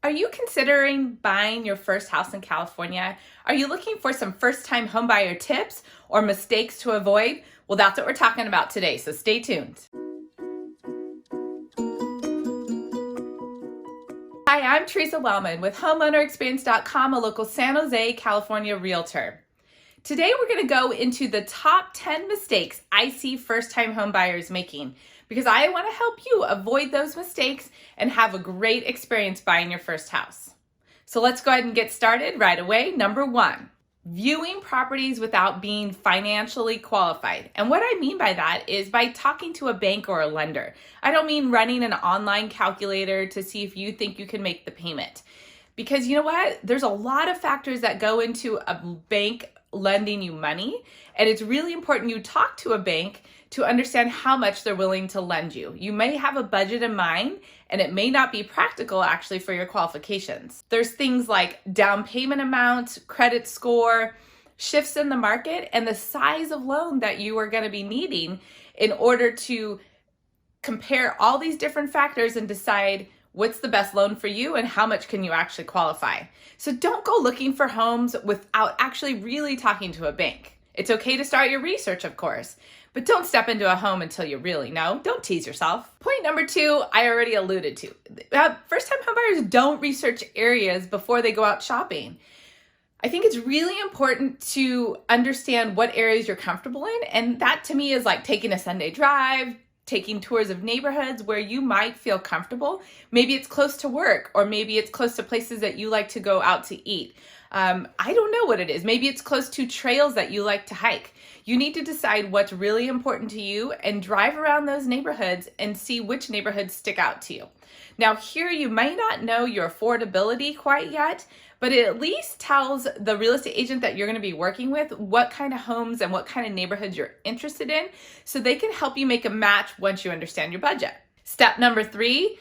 Are you considering buying your first house in California? Are you looking for some first-time homebuyer tips or mistakes to avoid? Well, that's what we're talking about today, so stay tuned. Hi, I'm Teresa Wellman with HomeownerExperience.com, a local San Jose, California realtor. Today we're going to go into the top 10 mistakes I see first-time homebuyers making because I want to help you avoid those mistakes and have a great experience buying your first house. So let's go ahead and get started right away. Number 1, viewing properties without being financially qualified. And what I mean by that is by talking to a bank or a lender. I don't mean running an online calculator to see if you think you can make the payment. Because you know what? There's a lot of factors that go into a bank lending you money, and it's really important you talk to a bank to understand how much they're willing to lend you. You may have a budget in mind, and it may not be practical actually for your qualifications. There's things like down payment amount, credit score, shifts in the market, and the size of loan that you are going to be needing in order to compare all these different factors and decide what's the best loan for you and how much can you actually qualify. So don't go looking for homes without actually really talking to a bank. It's okay to start your research, of course, but don't step into a home until you really know. Don't tease yourself. Point number 2, I already alluded to. First-time homebuyers don't research areas before they go out shopping. I think it's really important to understand what areas you're comfortable in, and that to me is like taking a Sunday drive, taking tours of neighborhoods where you might feel comfortable. Maybe it's close to work, or maybe it's close to places that you like to go out to eat. I don't know what it is. Maybe it's close to trails that you like to hike. You need to decide what's really important to you and drive around those neighborhoods and see which neighborhoods stick out to you. Now here you may not know your affordability quite yet, but it at least tells the real estate agent that you're going to be working with what kind of homes and what kind of neighborhoods you're interested in, so they can help you make a match once you understand your budget. Step number 3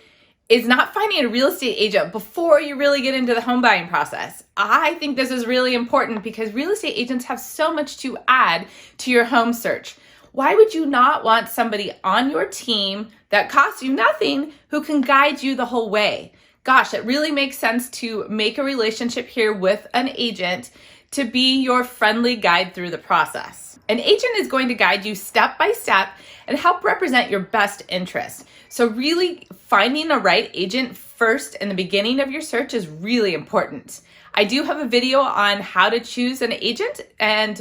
is not finding a real estate agent before you really get into the home buying process. I think this is really important because real estate agents have so much to add to your home search. Why would you not want somebody on your team that costs you nothing who can guide you the whole way? Gosh, it really makes sense to make a relationship here with an agent to be your friendly guide through the process. An agent is going to guide you step by step and help represent your best interest. So really finding the right agent first in the beginning of your search is really important. I do have a video on how to choose an agent and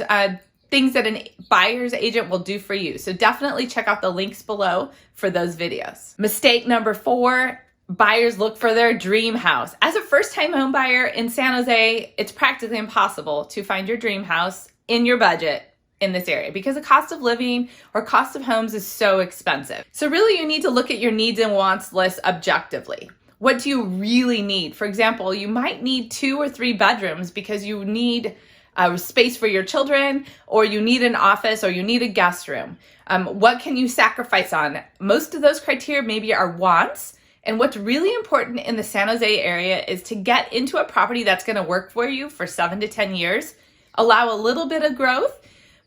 things that a buyer's agent will do for you. So definitely check out the links below for those videos. Mistake number 4, buyers look for their dream house. As a first-time home buyer in San Jose, it's practically impossible to find your dream house in your budget in this area because the cost of living or cost of homes is so expensive. So really you need to look at your needs and wants list objectively. What do you really need? For example, you might need 2 or 3 bedrooms because you need space for your children, or you need an office, or you need a guest room. What can you sacrifice on? Most of those criteria maybe are wants. And what's really important in the San Jose area is to get into a property that's going to work for you for 7 to 10 years, allow a little bit of growth,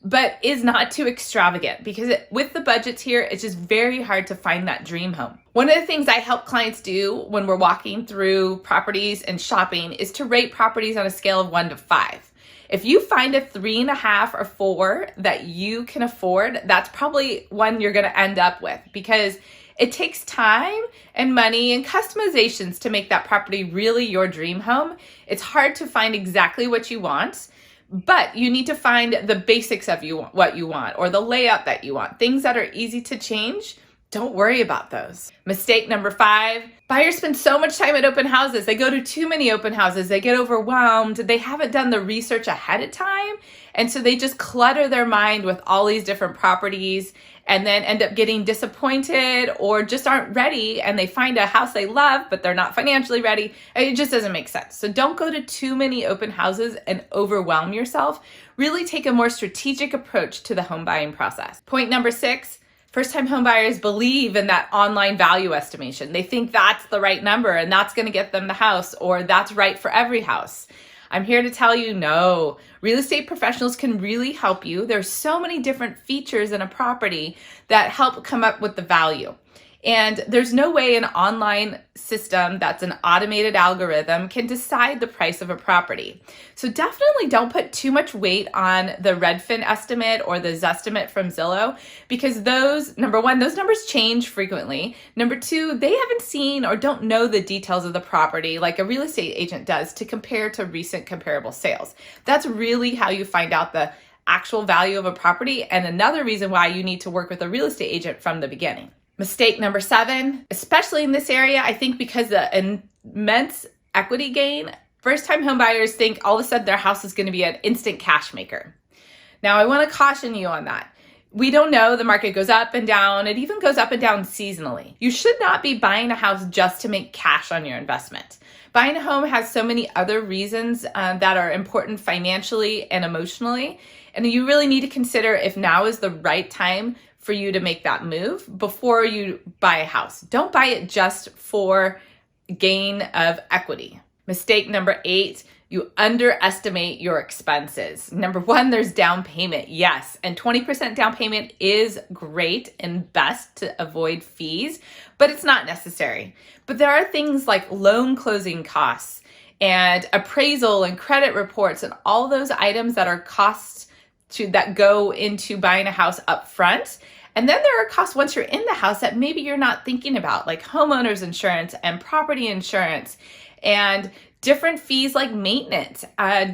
but is not too extravagant because with the budgets here, it's just very hard to find that dream home. One of the things I help clients do when we're walking through properties and shopping is to rate properties on a scale of 1 to 5. If you find a 3.5 or 4 that you can afford, that's probably one you're going to end up with because it takes time and money and customizations to make that property really your dream home. It's hard to find exactly what you want, but you need to find the basics of what you want or the layout that you want. Things that are easy to change, don't worry about those. Mistake number 5, buyers spend so much time at open houses. They go to too many open houses. They get overwhelmed. They haven't done the research ahead of time. And so they just clutter their mind with all these different properties and then end up getting disappointed or just aren't ready, and they find a house they love, but they're not financially ready. It just doesn't make sense. So don't go to too many open houses and overwhelm yourself. Really take a more strategic approach to the home buying process. Point number 6, first-time homebuyers believe in that online value estimation. They think that's the right number and that's going to get them the house, or that's right for every house. I'm here to tell you, no. Real estate professionals can really help you. There's so many different features in a property that help come up with the value. And there's no way an online system that's an automated algorithm can decide the price of a property. So definitely don't put too much weight on the Redfin estimate or the Zestimate from Zillow, because those, number one, those numbers change frequently. Number two, they haven't seen or don't know the details of the property like a real estate agent does to compare to recent comparable sales. That's really how you find out the actual value of a property, and another reason why you need to work with a real estate agent from the beginning. Mistake number 7, especially in this area, I think because the immense equity gain, first-time home buyers think all of a sudden their house is going to be an instant cash maker. Now, I want to caution you on that. We don't know. The market goes up and down. It even goes up and down seasonally. You should not be buying a house just to make cash on your investment. Buying a home has so many other reasons that are important financially and emotionally. And you really need to consider if now is the right time for you to make that move before you buy a house. Don't buy it just for gain of equity. Mistake number 8, you underestimate your expenses. Number 1, there's down payment. Yes, and 20% down payment is great and best to avoid fees, but it's not necessary. But there are things like loan closing costs and appraisal and credit reports and all those items that are costs that go into buying a house up front. And then there are costs once you're in the house that maybe you're not thinking about, like homeowners insurance and property insurance and different fees like maintenance.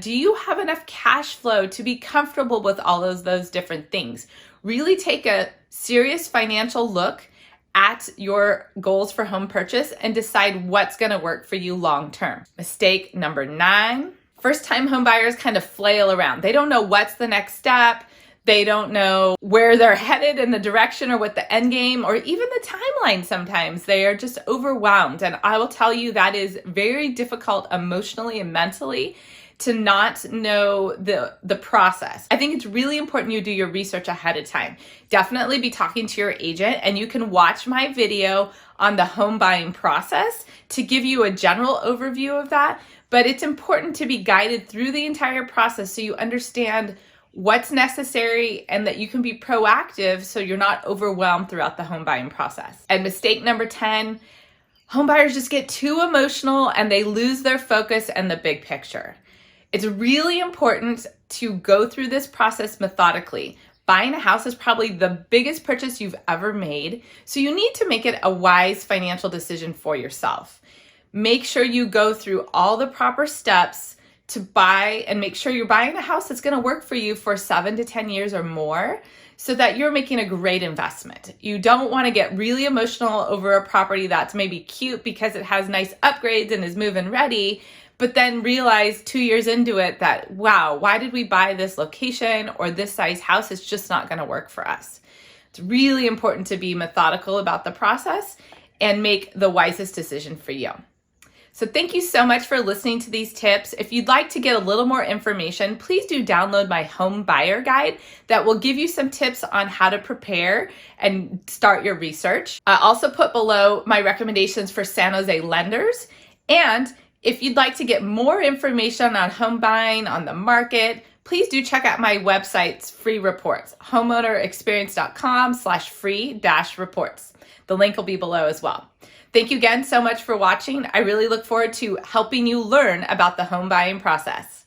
Do you have enough cash flow to be comfortable with all of those different things? Really take a serious financial look at your goals for home purchase and decide what's going to work for you long term. Mistake number 9. First-time home buyers kind of flail around. They don't know what's the next step. They don't know where they're headed in the direction or what the end game or even the timeline sometimes. They are just overwhelmed. And I will tell you that is very difficult emotionally and mentally to not know the process. I think it's really important you do your research ahead of time. Definitely be talking to your agent, and you can watch my video on the home buying process to give you a general overview of that. But it's important to be guided through the entire process so you understand what's necessary and that you can be proactive so you're not overwhelmed throughout the home buying process. And mistake number 10, home buyers just get too emotional and they lose their focus and the big picture. It's really important to go through this process methodically. Buying a house is probably the biggest purchase you've ever made, so you need to make it a wise financial decision for yourself. Make sure you go through all the proper steps to buy and make sure you're buying a house that's going to work for you for 7 to 10 years or more so that you're making a great investment. You don't want to get really emotional over a property that's maybe cute because it has nice upgrades and is move-in ready, but then realize 2 years into it that, wow, why did we buy this location or this size house? It's just not going to work for us. It's really important to be methodical about the process and make the wisest decision for you. So thank you so much for listening to these tips. If you'd like to get a little more information, please do download my home buyer guide that will give you some tips on how to prepare and start your research. I also put below my recommendations for San Jose lenders. And if you'd like to get more information on home buying, on the market, please do check out my website's free reports, homeownerexperience.com/free-reports. The link will be below as well. Thank you again so much for watching. I really look forward to helping you learn about the home buying process.